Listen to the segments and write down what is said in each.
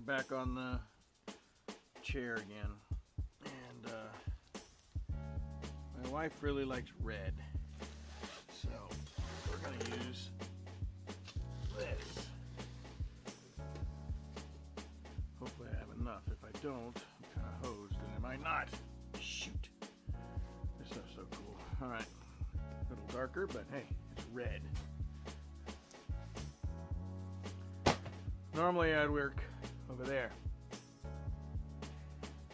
back on the chair again, and my wife really likes red, so we're going to use this. Hopefully I have enough. If I don't, I'm kind of hosed, and I might not. Shoot. This stuff's so cool. Alright, a little darker, but hey, it's red. Normally I'd work over there,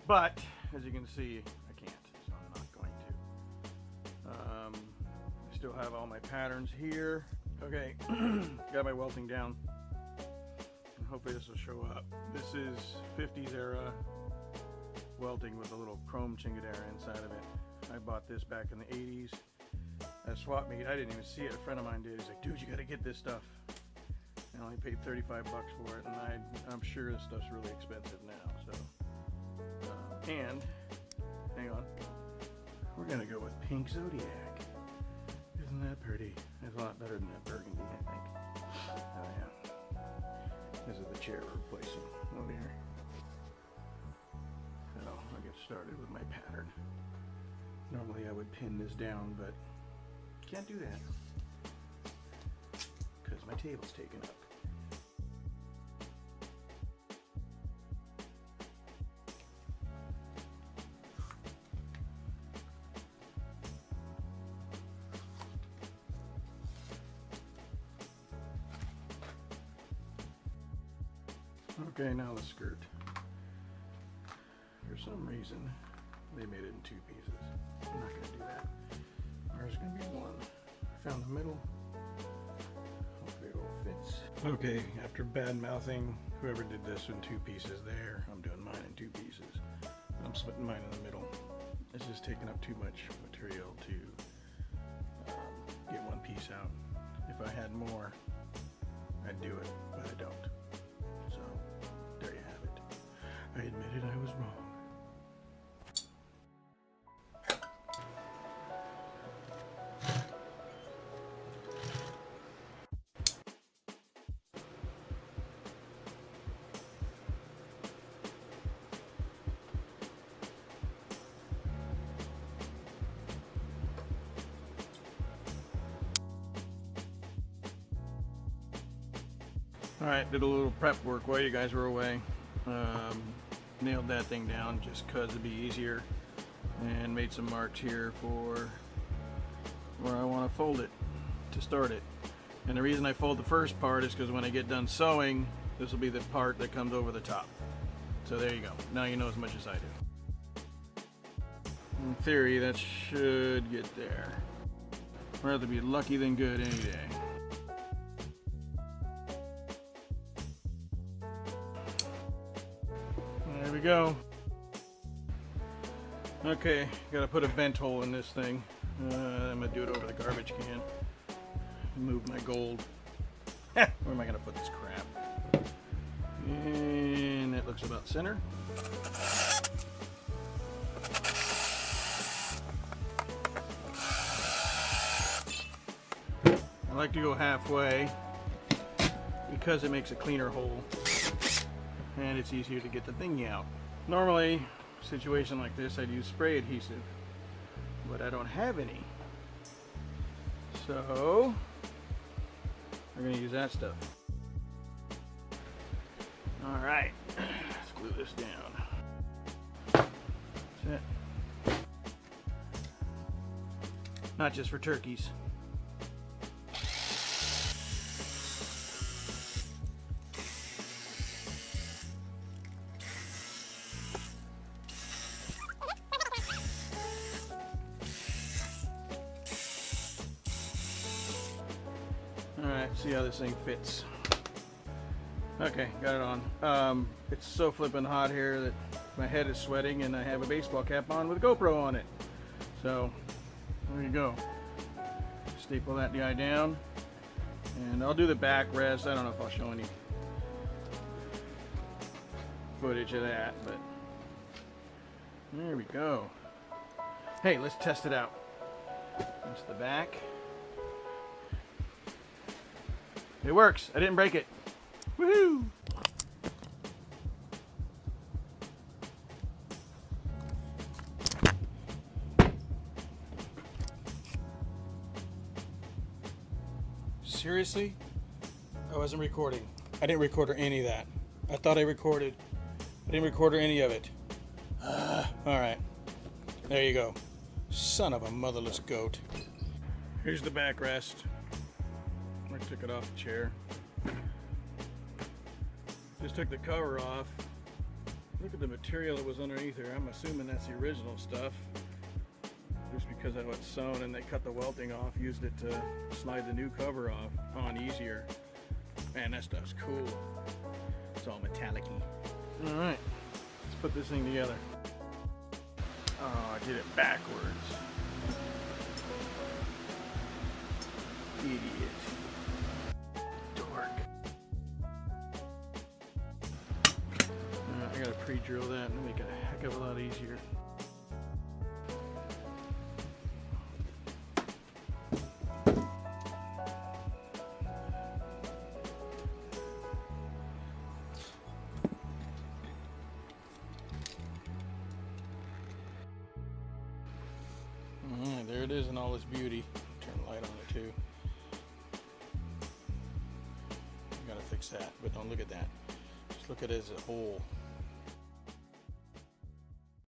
but as you can see I can't, so I'm not going to. I still have all my patterns here. Okay, got my welting down, and hopefully this will show up. This is 50s era welting with a little chrome chingadera inside of it. I bought this back in the 80s at swap meet. I didn't even see it. A friend of mine did. He's like, dude, you gotta get this stuff. I only paid 35 bucks for it, and I'm sure this stuff's really expensive now. So, and hang on, we're gonna go with Pink Zodiac. Isn't that pretty? It's a lot better than that burgundy, I think. Oh yeah. This is the chair we're replacing over here. So I'll get started with my pattern. Normally I would pin this down, but can't do that because my table's taken up. Okay, now the skirt. For some reason, they made it in 2 pieces. I'm not going to do that. Ours is going to be 1. I found the middle. Hopefully it all fits. Okay, after bad mouthing whoever did this in 2 pieces there, I'm doing mine in 2 pieces. I'm splitting mine in the middle. It's just taking up too much material to get 1 piece out. If I had more, I'd do it, but I don't. So, there you have it. I admitted I was wrong. Alright, did a little prep work while you guys were away. Nailed that thing down just because it'd be easier, and made some marks here for where I want to fold it to start it. And the reason I fold the first part is because when I get done sewing, this will be the part that comes over the top. So there you go. Now you know as much as I do. In theory, that should get there. I'd rather be lucky than good any day. There we go. Okay, gotta put a vent hole in this thing. I'm gonna do it over the garbage can. Move my gold. Where am I gonna put this crap? And that looks about center. I like to go halfway because it makes a cleaner hole. And it's easier to get the thingy out. Normally, a situation like this, I'd use spray adhesive, but I don't have any. So, we're gonna use that stuff. All right, let's glue this down. That's it. Not just for turkeys. Alright, see how this thing fits. Okay, got it on. It's so flippin' hot here that my head is sweating, and I have a baseball cap on with a GoPro on it. So, there you go. Staple that guy down, and I'll do the back rest. I don't know if I'll show any footage of that, but there we go. Hey, let's test it out. That's the back. It works. I didn't break it. Woohoo! Seriously? I wasn't recording. I didn't record any of that. I thought I recorded. I didn't record any of it. Alright. There you go. Son of a motherless goat. Here's the backrest. I took it off the chair. Just took the cover off. Look at the material that was underneath here. I'm assuming that's the original stuff. Just because of how it's sewn and they cut the welting off, used it to slide the new cover off on easier. Man, that stuff's cool. It's all metallic-y. Alright, let's put this thing together. Oh, I did it backwards. Idiot. Dork. I gotta pre-drill that and make it a heck of a lot easier. Alright, there it is in all its beauty. Turn the light on it too. Gotta fix that, but don't look at that. Just look at it as a whole.